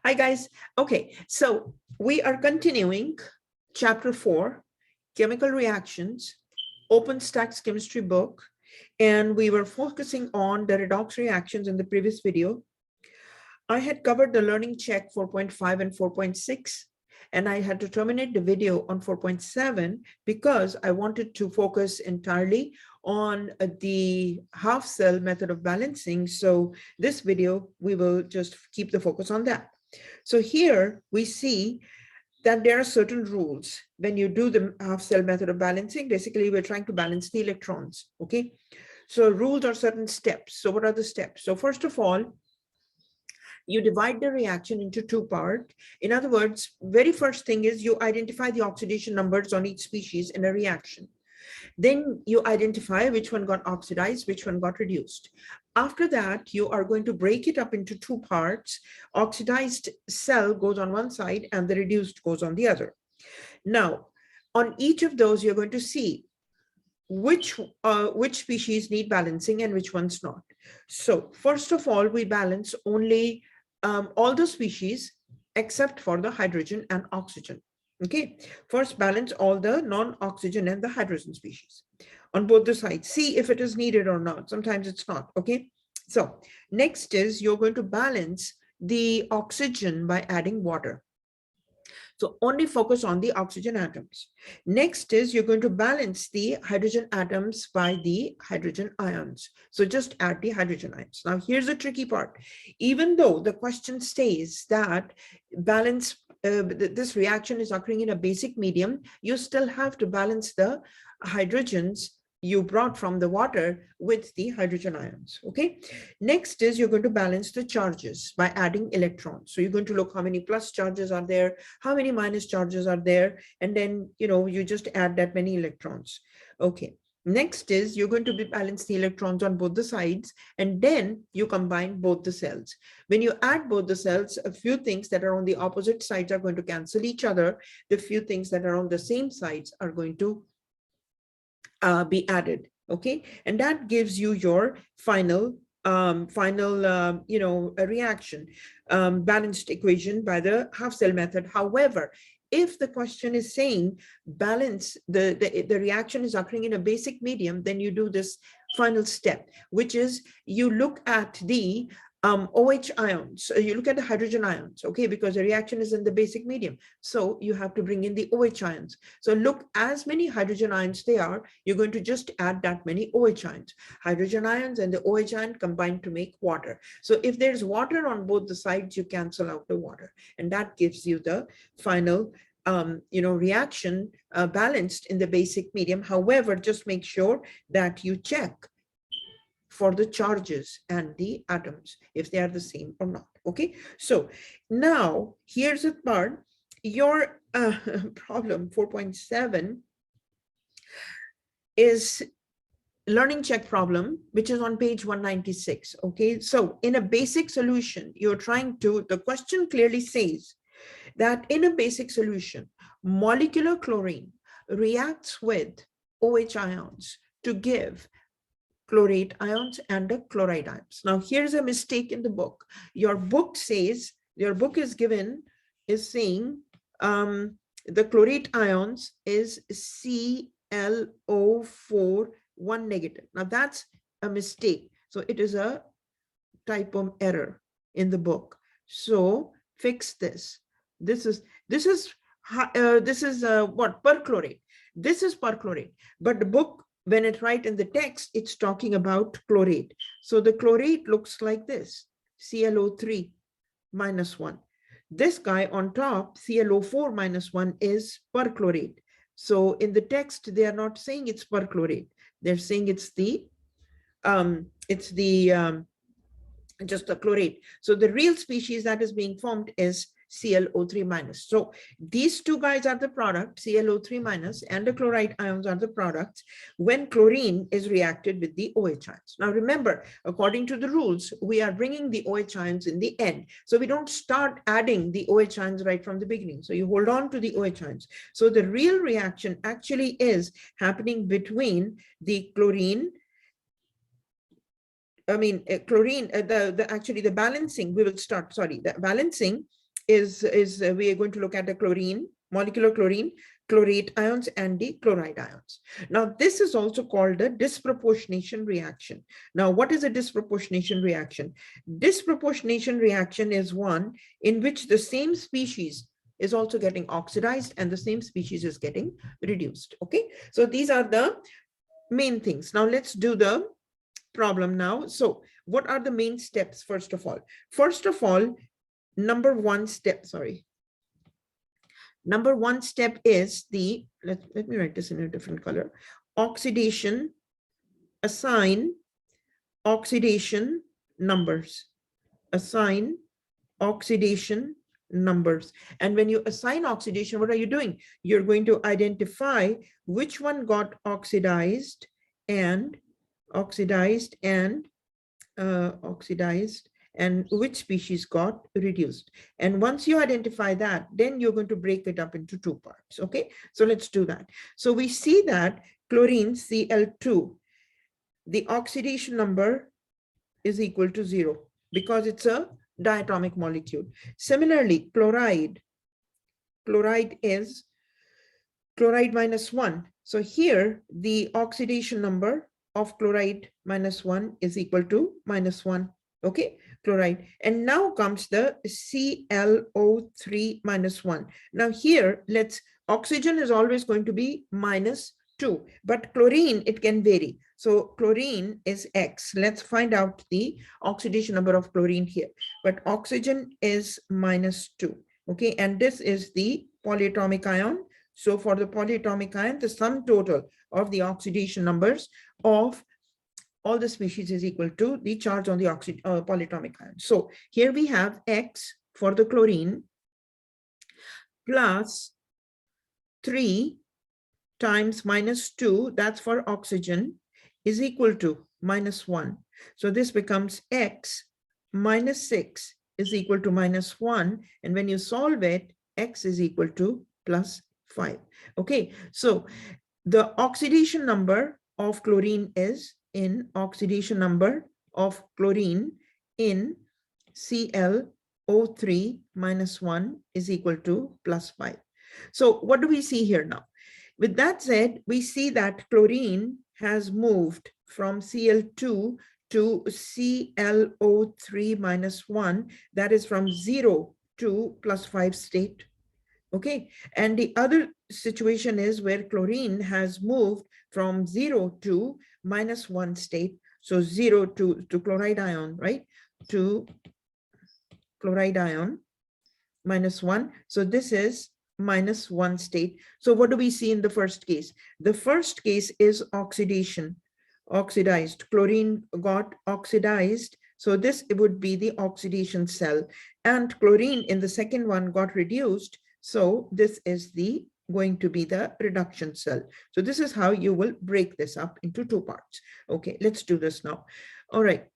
Hi, guys. Okay, so we are continuing chapter 4, chemical reactions, open Stax chemistry book, and we were focusing on the redox reactions in the previous video. I had covered the learning check 4.5 and 4.6, and I had to terminate the video on 4.7 because I wanted to focus entirely on the half cell method of balancing. So this video, we will just keep the focus on that. So here we see that there are certain rules when you do the half cell method of balancing. Basically, we're trying to balance the electrons. Okay, so rules are certain steps. So what are the steps? So first of all, you divide the reaction into two parts. In other words, very first thing is you identify the oxidation numbers on each species in a reaction. Then you identify which one got oxidized, which one got reduced. After that, you are going to break it up into two parts. Oxidized cell goes on one side and the reduced goes on the other. Now, on each of those, you're going to see which species need balancing and which ones not. So first of all, we balance only all the species except for the hydrogen and oxygen. Okay, first balance all the non-oxygen and the hydrogen species on both the sides. See if it is needed or not. Sometimes it's not. Okay, so next is you're going to balance the oxygen by adding water. So only focus on the oxygen atoms. Next is you're going to balance the hydrogen atoms by the hydrogen ions. So just add the hydrogen ions. Now here's the tricky part. Even though the question says that balance this reaction is occurring in a basic medium, you still have to balance the hydrogens you brought from the water with the hydrogen ions. Okay, next is you're going to balance the charges by adding electrons. So you're going to look how many plus charges are there, how many minus charges are there, and then you just add that many electrons. Okay, next is you're going to balance the electrons on both the sides, and then you combine both the cells. When you add both the cells, a few things that are on the opposite sides are going to cancel each other. The few things that are on the same sides are going to be added. Okay, and that gives you your final a reaction, balanced equation by the half cell method. However, if the question is saying balance the reaction is occurring in a basic medium, then you do this final step, which is you look at the OH ions. You look at the hydrogen ions, okay, because the reaction is in the basic medium. So you have to bring in the OH ions. So look, as many hydrogen ions they are, you're going to just add that many OH ions. Hydrogen ions and the OH ion combine to make water. So if there's water on both the sides, you cancel out the water. And that gives you the final reaction balanced in the basic medium. However, just make sure that you check for the charges and the atoms, if they are the same or not. Okay, so now here's the part. Your problem 4.7 is learning check problem, which is on page 196. Okay, so in a basic solution, the question clearly says that in a basic solution, molecular chlorine reacts with OH ions to give chlorate ions and the chloride ions. Now here's a mistake in the book. Your book is saying the chlorate ions is ClO4 1 negative. Now that's a mistake. So it is a typo error in the book. So fix this. This is what, perchlorate. This is perchlorate, but the book, when it write in the text, it's talking about chlorate. So the chlorate looks like this, ClO3 minus 1. This guy on top, ClO4 minus 1, is perchlorate. So in the text, they are not saying it's perchlorate. They're saying it's just the chlorate. So the real species that is being formed is ClO3 minus. So these two guys are the product, ClO3 minus, and the chloride ions are the products when chlorine is reacted with the OH ions. Now remember, according to the rules, we are bringing the OH ions in the end. So we don't start adding the OH ions right from the beginning. So you hold on to the OH ions. So the real reaction actually is happening between the chlorine, the balancing, the balancing is we are going to look at the chlorine, molecular chlorine, chlorate ions, and the chloride ions. Now, this is also called the disproportionation reaction. Now, what is a disproportionation reaction? Disproportionation reaction is one in which the same species is also getting oxidized and the same species is getting reduced. Okay, so these are the main things. Now, let's do the problem now. So what are the main steps? First of all, number one step is the, let me write this in a different color, oxidation. Assign oxidation numbers. Assign oxidation numbers. And when you assign oxidation, what are you doing? You're going to identify which one got oxidized and which species got reduced. And once you identify that, then you're going to break it up into two parts. Okay, so let's do that. So we see that chlorine, Cl2, the oxidation number is equal to 0 because it's a diatomic molecule. Similarly, chloride is chloride -1. So here the oxidation number of chloride -1 is equal to -1. Okay, chloride. And now comes the ClO3 -1. Now here, oxygen is always going to be -2, but chlorine, it can vary. So chlorine is X. Let's find out the oxidation number of chlorine here. But oxygen is -2. Okay, and this is the polyatomic ion. So for the polyatomic ion, the sum total of the oxidation numbers of all the species is equal to the charge on the polyatomic ion. So here we have X for the chlorine plus 3 times -2, that's for oxygen, is equal to -1. So this becomes X minus 6 is equal to -1. And when you solve it, X is equal to +5. Okay, so the oxidation number of chlorine is in ClO3 -1 is equal to +5. So what do we see here now? With that said, we see that chlorine has moved from Cl2 to ClO3 -1, that is from 0 to +5 state. Okay, and the other situation is where chlorine has moved from 0 to -1 state. So 0 to chloride ion, right? To chloride ion -1. So this is -1 state. So what do we see in the first case? The first case is oxidation, oxidized. Chlorine got oxidized. So this would be the oxidation cell. And chlorine in the second one got reduced. So this is going to be the reduction cell. So this is how you will break this up into two parts. Okay, let's do this now. All right.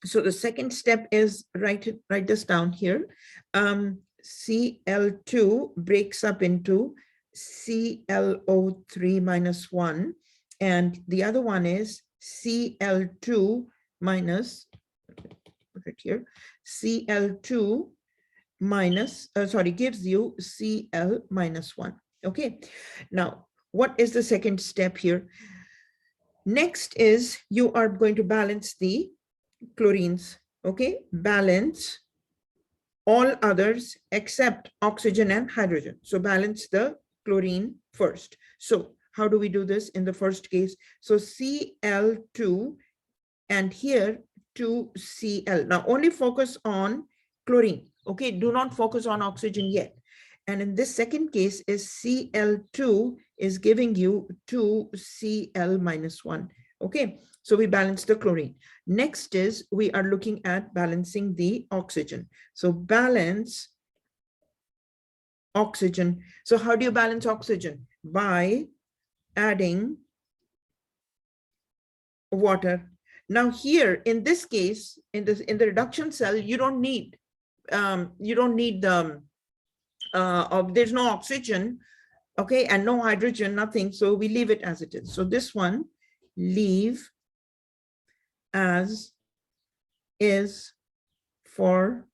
So the second step is write this down here. Cl2 breaks up into ClO3 -1, and the other one is Cl2 minus, put it here, Cl2 minus, gives you Cl -1. Okay, now what is the second step here? Next is you are going to balance the chlorines. Okay, balance all others except oxygen and hydrogen. So balance the chlorine first. So how do we do this in the first case? So Cl2 and here 2Cl. Now only focus on chlorine. Okay, do not focus on oxygen yet. And in this second case is Cl2 is giving you 2Cl -1. Okay, so we balance the chlorine. Next is we are looking at balancing the oxygen. So balance oxygen. So how do you balance oxygen? By adding water. Now here in this case, in the reduction cell, you don't need there's no oxygen, okay, and no hydrogen, nothing. So we leave it as it is. So this one, leave as is for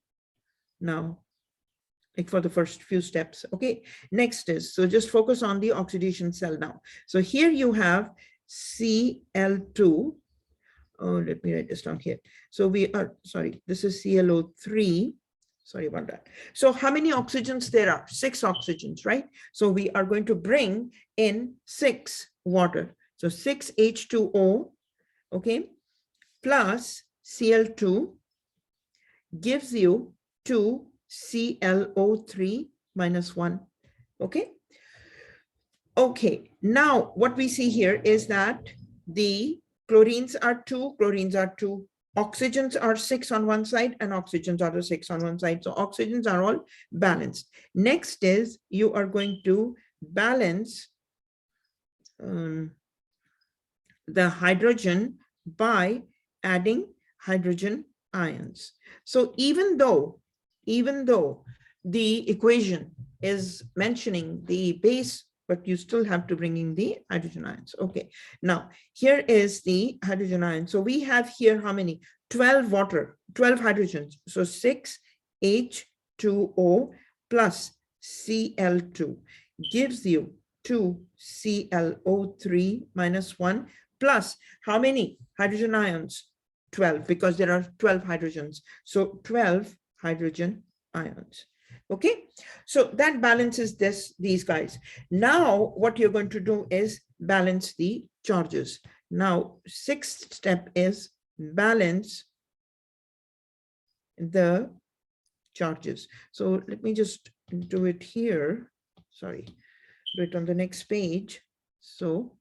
now. like for the first few steps. Okay, next is, so just focus on the oxidation cell now. So here you have Cl2. Oh, let me write this down here. So we are, sorry, this is ClO3. Sorry about that. So how many oxygens there are? 6 oxygens, right? So we are going to bring in 6 water. So 6 H2O, okay, plus Cl2 gives you 2 ClO3 minus 1, okay? Okay, now what we see here is that the chlorines are 2, oxygens are 6 on one side and oxygens are the 6 on one side. So oxygens are all balanced. Next is you are going to balance the hydrogen by adding hydrogen ions. So even though the equation is mentioning the base, but you still have to bring in the hydrogen ions. Okay, now here is the hydrogen ion. So we have here how many? 12 hydrogens. So 6 H2O plus Cl2 gives you 2 ClO3 minus 1 plus how many hydrogen ions? 12, because there are 12 hydrogens. So 12 hydrogen ions. Okay, so that balances these guys. Now what you're going to do is balance the charges. Now 6th step is balance the charges. So let me just do it here. Sorry, do it on the next page. So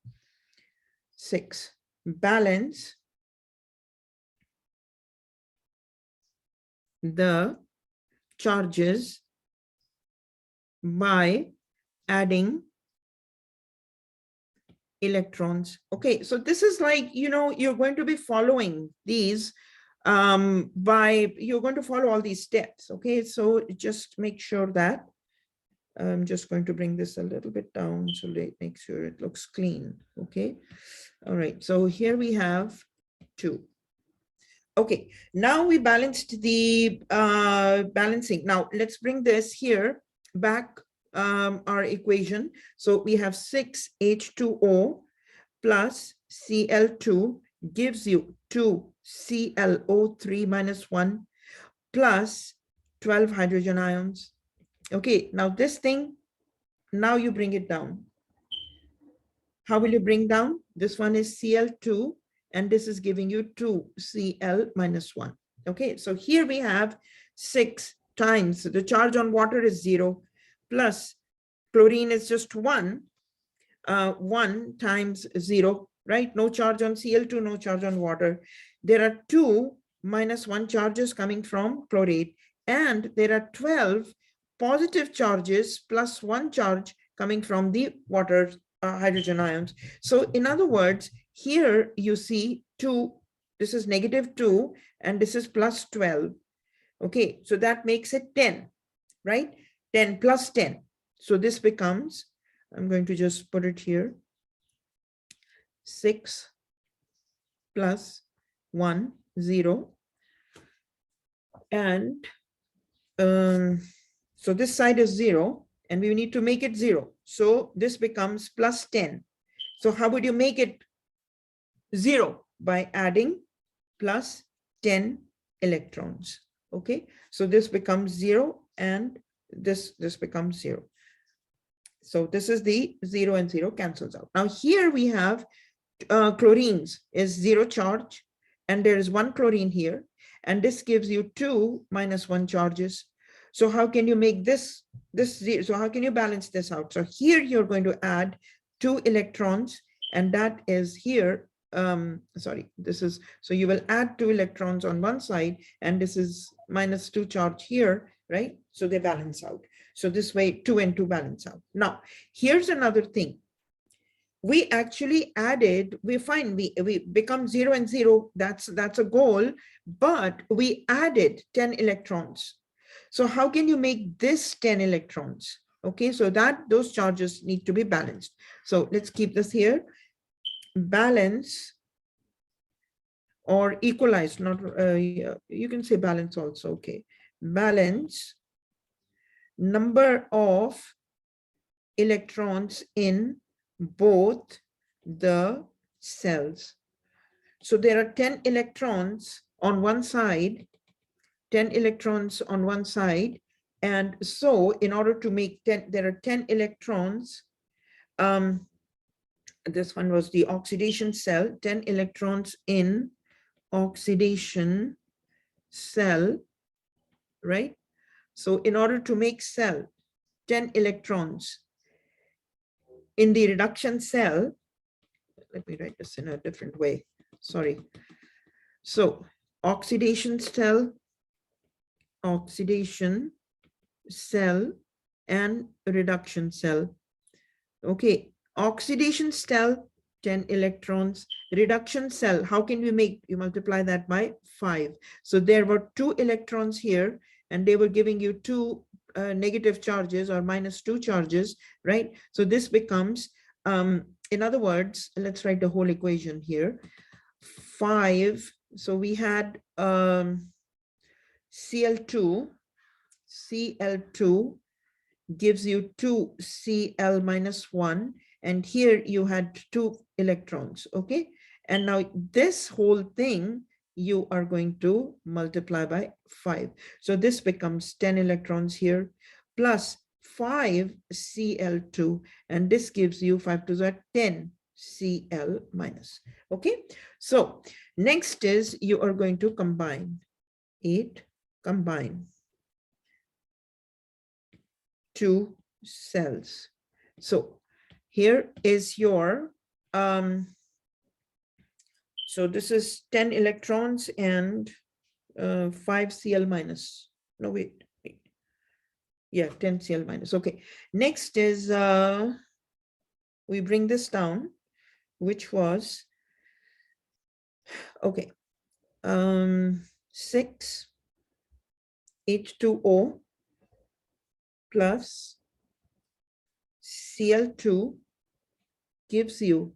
6, balance the charges by adding electrons. Okay, so this is like, you know, you're going to be following these you're going to follow all these steps. Okay, so just make sure that I'm just going to bring this a little bit down so make sure it looks clean. Okay, all right, so here we have 2. Okay, now we balanced the balancing. Now let's bring this here back, our equation. So we have 6 H2O plus Cl2 gives you 2 ClO3 minus 1 plus 12 hydrogen ions. Okay, now this thing, now you bring it down. How will you bring down? This one is Cl2 and this is giving you 2 Cl minus 1. Okay, so here we have 6 times the charge on water is 0 plus chlorine is just 1, 1 times 0, right? No charge on Cl2, no charge on water. There are 2 minus 1 charges coming from chlorate, and there are 12 positive charges plus 1 charge coming from the water hydrogen ions. So in other words, here you see 2, this is -2 and this is plus 12. Okay, so that makes it 10, right? 10 plus 10. So this becomes, I'm going to just put it here, 6 plus 1, 0. And so this side is 0 and we need to make it 0. So this becomes plus 10. So how would you make it 0? By adding plus 10 electrons. Okay, so this becomes 0 and this becomes 0. So this is the 0 and 0 cancels out. Now here we have chlorines is 0 charge and there is 1 chlorine here, and this gives you 2 minus 1 charges. So how can you make this 0? So how can you balance this out? So here you're going to add 2 electrons, and that is here. Sorry, this is, so you will add 2 electrons on one side and this is -2 charge here, right? So they balance out. So this way 2 and 2 balance out. Now here's another thing. We actually added, we become 0 and 0. That's a goal, but we added 10 electrons. So how can you make this 10 electrons? Okay, so those charges need to be balanced. So let's keep this here. Balance or equalize, not you can say balance also. Okay, balance number of electrons in both the cells. So there are 10 electrons on one side, 10 electrons on one side. And so in order to make 10, there are 10 electrons. This one was the oxidation cell, 10 electrons in oxidation cell, right? So in order to make cell, 10 electrons in the reduction cell, let me write this in a different way, sorry. So oxidation cell, and reduction cell. Okay, oxidation cell, 10 electrons, reduction cell, how can we make, you multiply that by 5. So there were 2 electrons here, and they were giving you 2 negative charges or -2 charges, right? So this becomes, in other words, let's write the whole equation here. 5, so we had Cl2 gives you 2 Cl minus 1, and here you had 2 electrons, okay? And now this whole thing you are going to multiply by 5. So this becomes 10 electrons here plus 5 Cl2, and this gives you 5 to the 10 Cl minus, okay? So next is you are going to combine 8, combine 2 cells. So here is your, so this is 10 electrons and 5 Cl minus. No, wait. Yeah, 10 Cl minus. Okay. Next is, we bring this down, which was, okay, 6 H2O plus Cl2 gives you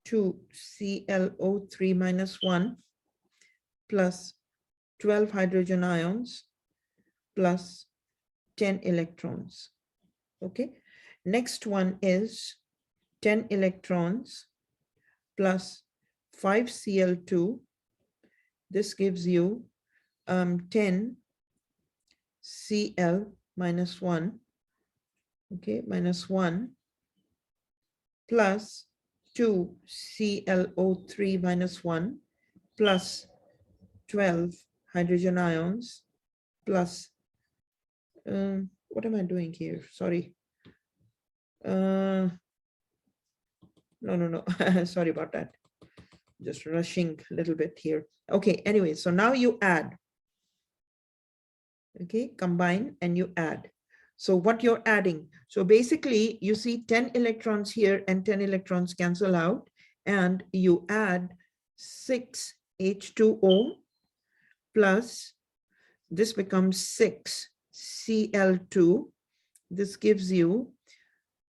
2 ClO3 minus 1 plus 12 hydrogen ions plus 10 electrons. Okay. Next one is 10 electrons plus 5 Cl2. This gives you 10 Cl minus 1. Okay, minus 1 plus 2 ClO3 minus 1 plus 12 hydrogen ions plus, what am I doing here? Sorry. No. Sorry about that. Just rushing a little bit here. Okay, anyway, so now you add. Okay, combine and you add. So what you're adding, so basically you see 10 electrons here and 10 electrons cancel out, and you add 6 H2O plus, this becomes 6 Cl2. This gives you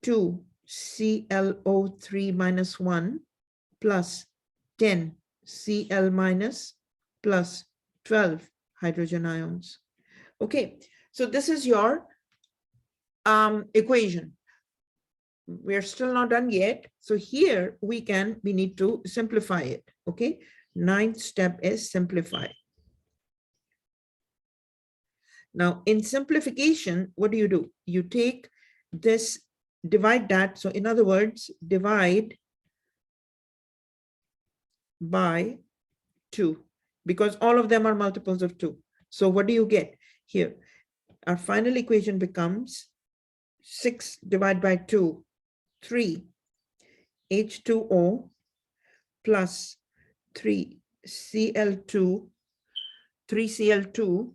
2 ClO3 minus 1 plus 10 Cl minus plus 12 hydrogen ions. Okay, so this is your equation. We're still not done yet. So here we need to simplify it. Okay, 9th step is simplify. Now in simplification, what do? You take this, divide that. So in other words, divide by 2, because all of them are multiples of 2. So what do you get here? Our final equation becomes 6 divided by 2, 3 H2O plus 3 Cl2, 3 Cl2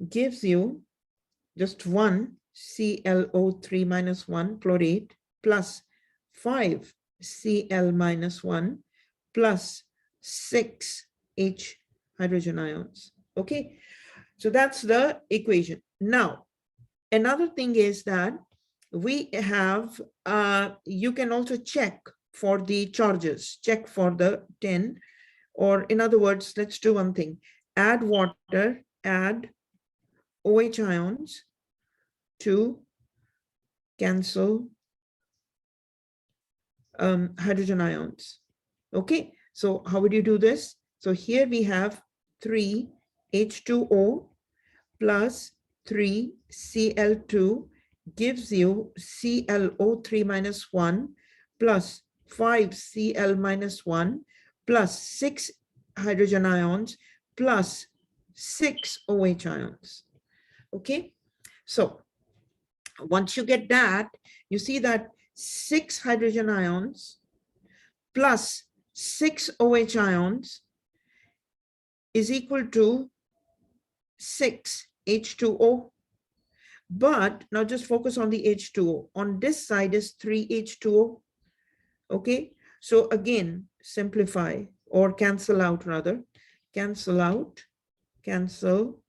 gives you just 1 ClO3 minus 1 chlorate plus 5 Cl minus 1 plus 6 H hydrogen ions. Okay, so that's the equation. Now, another thing is that we have, you can also check for the charges, check for the 10, or in other words, let's do one thing, add water, add OH ions, 2 cancel hydrogen ions. Okay, so how would you do this? So here we have 3 H2O plus 3 Cl2 gives you ClO3 minus 1 plus 5 Cl minus 1 plus 6 hydrogen ions plus 6 OH ions. Okay, so once you get that, you see that 6 hydrogen ions plus 6 OH ions is equal to 6 H2O. But now just focus on the H2O. On this side is 3 H2O. Okay, so again, simplify or cancel out rather. Cancel out, cancel.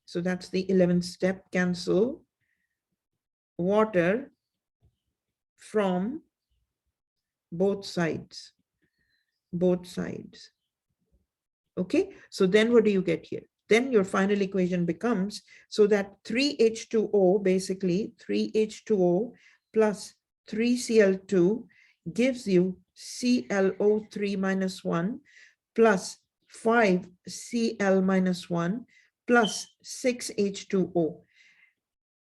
So that's the 11th step, cancel water from both sides. Okay, so then what do you get here? Then your final equation becomes, so that 3H2O, basically 3H2O plus 3Cl2 gives you ClO3 minus 1 plus 5Cl minus 1 plus 6H2O.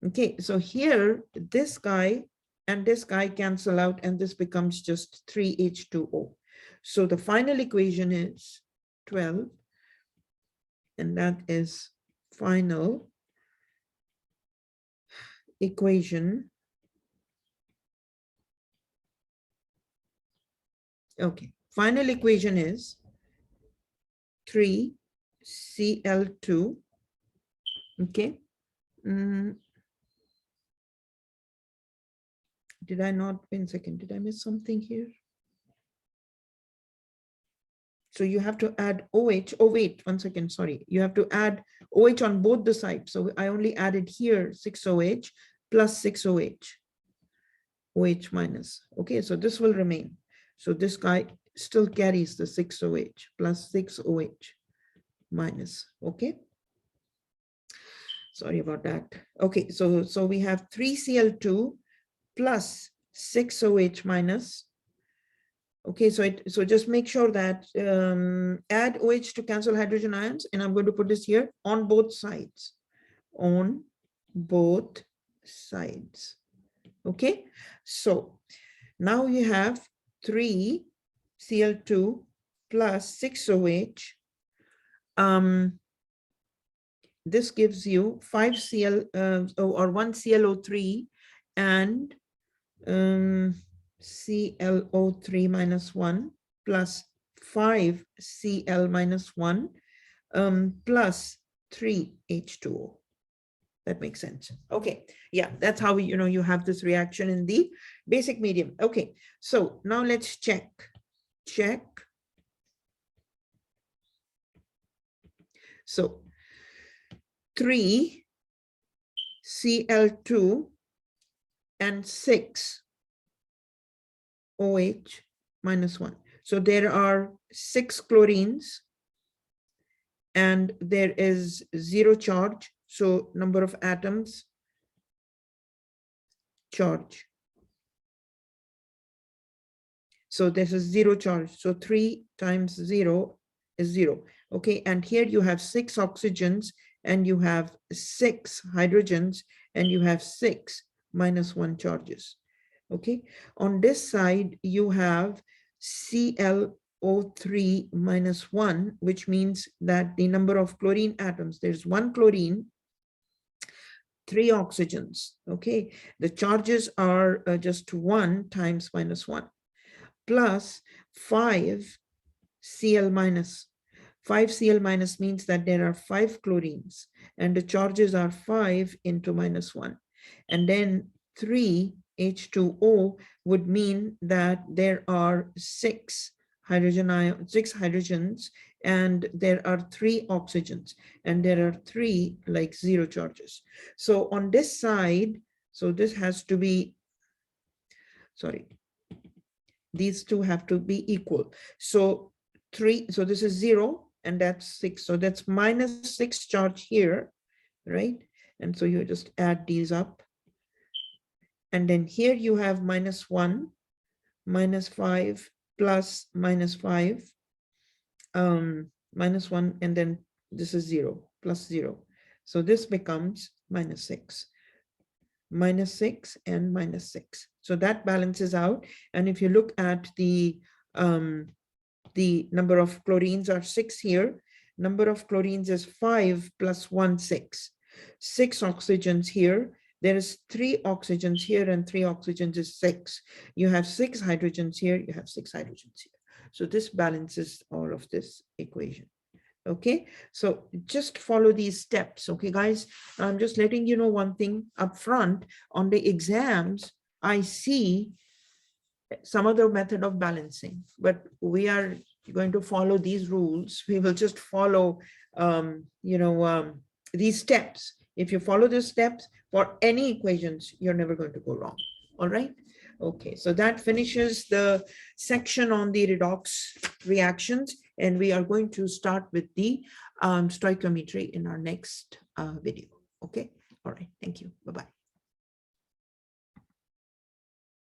Okay, so here this guy and this guy cancel out and this becomes just 3H2O. So the final equation is 12, and that is final equation. Okay, final equation is 3Cl2. Okay. Did I not, wait a second, did I miss something here? So you have to add OH. Oh, wait, 1 second, sorry. You have to add OH on both the sides. So I only added here 6 OH plus 6 OH. OH minus. Okay, so this will remain. So this guy still carries the 6 OH plus 6 OH minus. Okay. Sorry about that. Okay, so we have 3Cl2 plus 6 OH minus. Okay, so just make sure that add OH to cancel hydrogen ions, and I'm going to put this here on both sides. On both sides. Okay, so now you have 3Cl2 plus 6 OH. This gives you 5 Cl or 1 ClO3 and ClO3 minus 1 plus 5 Cl minus 1 plus 3 H2O. That makes sense. Okay, yeah, that's how you have this reaction in the basic medium. Okay, so now let's check. So 3 Cl2 and 6 OH minus 1. So there are 6 chlorines and there is 0 charge. So number of atoms, charge. So this is 0 charge. So 3 times 0 is 0. Okay, and here you have 6 oxygens and you have 6 hydrogens and you have 6 minus 1 charges. Okay, on this side you have ClO3 minus 1, which means that the number of chlorine atoms, there's 1 chlorine, 3 oxygens. Okay, the charges are just 1 times minus 1 plus 5 Cl minus. 5 Cl minus means that there are 5 chlorines and the charges are 5 into minus 1. And then 3 H2O would mean that there are 6 hydrogens and there are 3 oxygens and there are 3 like 0 charges. So on this side, so this has to be, sorry, these two have to be equal. So 3, so this is 0 and that's 6. So that's minus 6 charge here, right? And so you just add these up. And then here you have -1, -5, plus -5, -1, and then this is 0, +0. So this becomes -6. -6 and -6. So that balances out. And if you look at the number of chlorines are 6 here. Number of chlorines is 5 plus 1, 6. 6 oxygens here. There is 3 oxygens here and 3 oxygens is 6. You have 6 hydrogens here. You have 6 hydrogens here. So this balances all of this equation. Okay, so just follow these steps. Okay, guys, I'm just letting you know one thing up front. On the exams, I see some other method of balancing, but we are going to follow these rules. We will just follow, these steps. If you follow these steps for any equations, you're never going to go wrong. All right. Okay, so that finishes the section on the redox reactions, and we are going to start with the stoichiometry in our next video. Okay. All right. Thank you. Bye-bye.